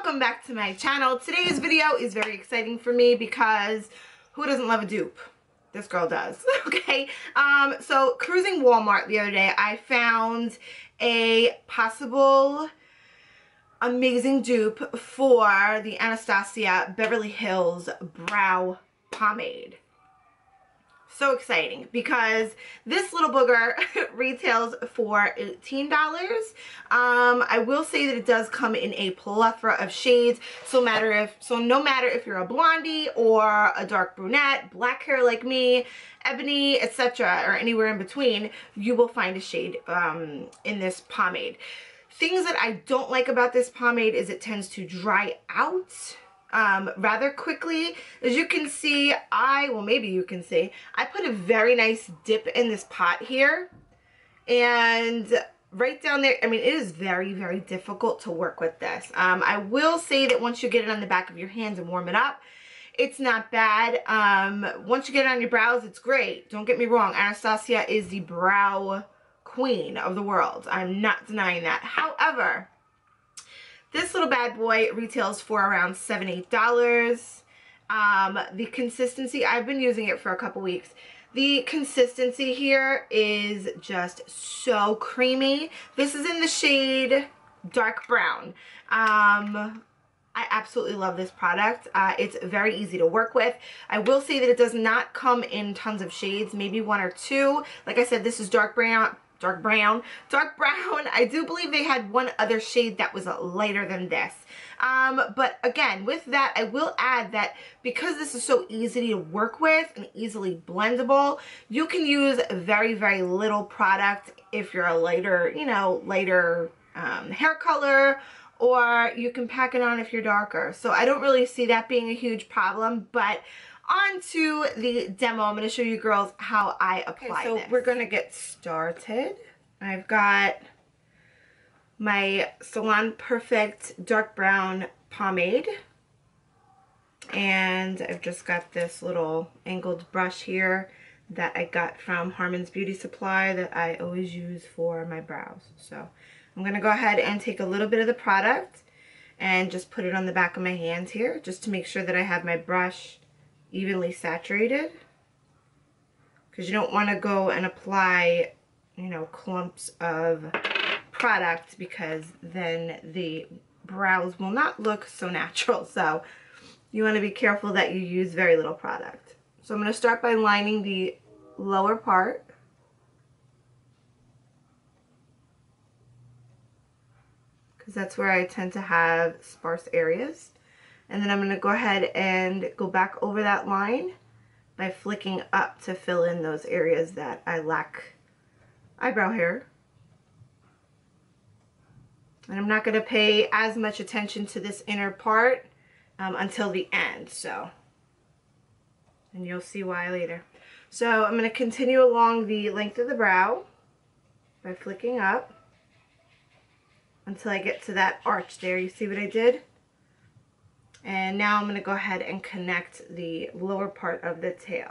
welcome back to my channel. Today's video is very exciting for me because who doesn't love a dupe? This girl does. Okay, so cruising Walmart the other day, I found a possible amazing dupe for the Anastasia Beverly Hills Brow Pomade. So exciting because this little booger retails for $18. I will say that it does come in a plethora of shades, so no matter if you're a blondie or a dark brunette, black hair like me, ebony, etc., or anywhere in between, you will find a shade in this pomade. Things that I don't like about this pomade is it tends to dry out rather quickly. As you can see, well, maybe you can see, I put a very nice dip in this pot here, and right down there, I mean, it is very, very difficult to work with this. I will say that once you get it on the back of your hands and warm it up, it's not bad. Once you get it on your brows, it's great. Don't get me wrong, Anastasia is the brow queen of the world. I'm not denying that. However, this little bad boy retails for around $7, $8. The consistency, I've been using it for a couple weeks. The consistency here is just so creamy. This is in the shade dark brown. I absolutely love this product. It's very easy to work with. I will say that it does not come in tons of shades, maybe one or two. Like I said, this is dark brown. I do believe they had one other shade that was lighter than this. But again, with that, I will add that because this is so easy to work with and easily blendable, you can use very, very little product if you're a lighter, lighter hair color, or you can pack it on if you're darker. So I don't really see that being a huge problem, but on to the demo. I'm going to show you girls how I apply this. So we're going to get started. I've got my Salon Perfect Dark Brown Pomade. And I've just got this little angled brush here that I got from Harmon's Beauty Supply that I always use for my brows. So I'm going to go ahead and take a little bit of the product and just put it on the back of my hands here, just to make sure that I have my brush evenly saturated, because you don't want to go and apply, clumps of product, because then the brows will not look so natural. So you want to be careful that you use very little product. So I'm going to start by lining the lower part. Because that's where I tend to have sparse areas. And then I'm going to go ahead and go back over that line by flicking up to fill in those areas that I lack eyebrow hair. And I'm not going to pay as much attention to this inner part until the end. And you'll see why later. So I'm going to continue along the length of the brow by flicking up until I get to that arch there. You see what I did? And now I'm going to go ahead and connect the lower part of the tail.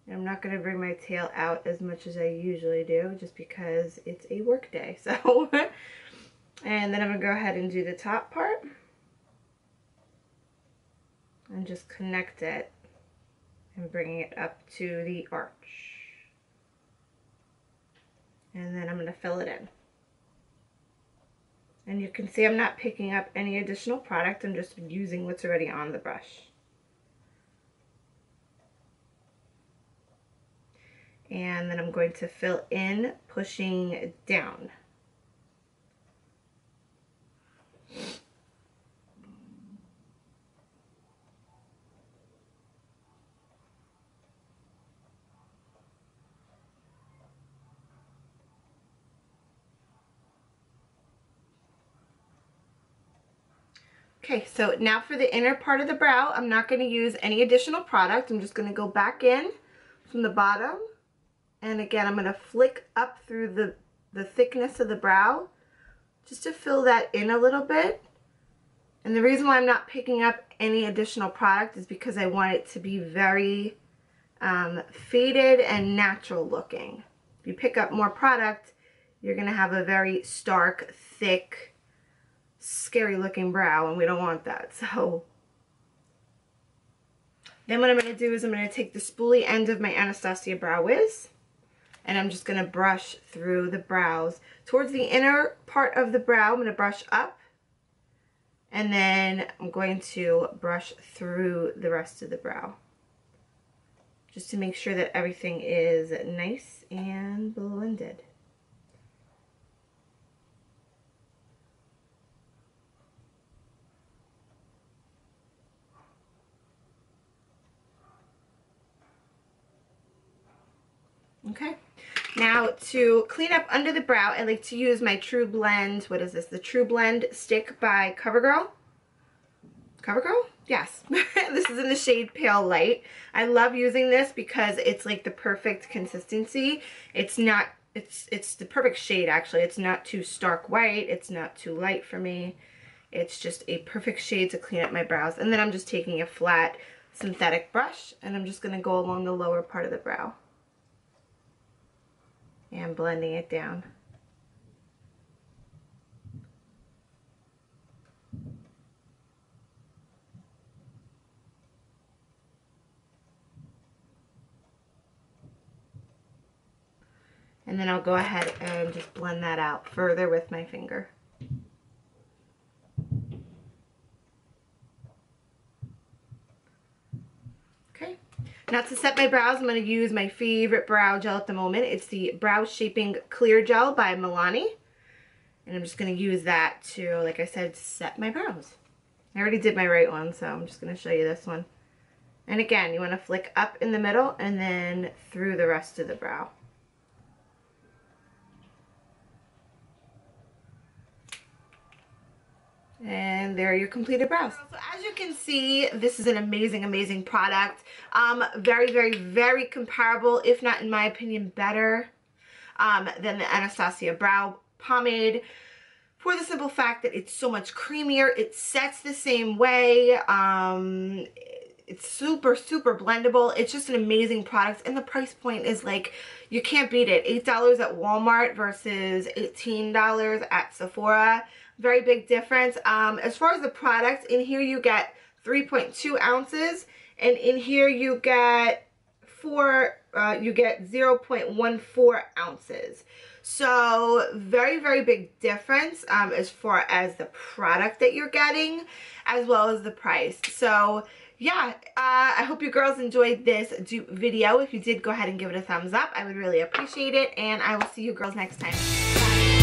And I'm not going to bring my tail out as much as I usually do, just because it's a work day. So, and then I'm going to go ahead and do the top part and just connect it and bring it up to the arch. And then I'm going to fill it in. And you can see I'm not picking up any additional product. I'm just using what's already on the brush. And then I'm going to fill in, pushing down. Okay, so now for the inner part of the brow, I'm not going to use any additional product. I'm just going to go back in from the bottom. And again, I'm going to flick up through the thickness of the brow just to fill that in a little bit. And the reason why I'm not picking up any additional product is because I want it to be very faded and natural looking. If you pick up more product, you're going to have a very stark, thick, scary looking brow, and we don't want that. So then what I'm going to do is I'm going to take the spoolie end of my Anastasia Brow Wiz, and I'm just going to brush through the brows. Towards the inner part of the brow, I'm going to brush up, and then I'm going to brush through the rest of the brow, just to make sure that everything is nice and blended. Okay, now to clean up under the brow, I like to use my True Blend, what is this? The True Blend stick by Coverall. Coverall? Yes. This is in the shade Pale Light. I love using this because it's like the perfect consistency. It's not, it's the perfect shade actually. It's not too stark white. It's not too light for me. It's just a perfect shade to clean up my brows. And then I'm just taking a flat synthetic brush and I'm just going to go along the lower part of the brow and blending it down. And then I'll go ahead and just blend that out further with my finger. Okay. Now to set my brows, I'm going to use my favorite brow gel at the moment. It's the Brow Shaping Clear Gel by Milani. And I'm just going to use that to, like I said, set my brows. I already did my right one, so I'm just going to show you this one. And again, you want to flick up in the middle and then through the rest of the brow. And there are your completed brows. So as you can see, this is an amazing, amazing product. Very, very, very comparable, if not in my opinion better than the Anastasia Brow Pomade, for the simple fact that it's so much creamier. It sets the same way. It's super, super blendable. It's just an amazing product, and the price point is like, you can't beat it. $8 at Walmart versus $18 at Sephora. Very big difference. As far as the product, in here you get 3.2 ounces, and in here you get 0.14 ounces. So very, very big difference as far as the product that you're getting, as well as the price. So yeah, I hope you girls enjoyed this dupe video. If you did, go ahead and give it a thumbs up. I would really appreciate it, and I will see you girls next time. Bye.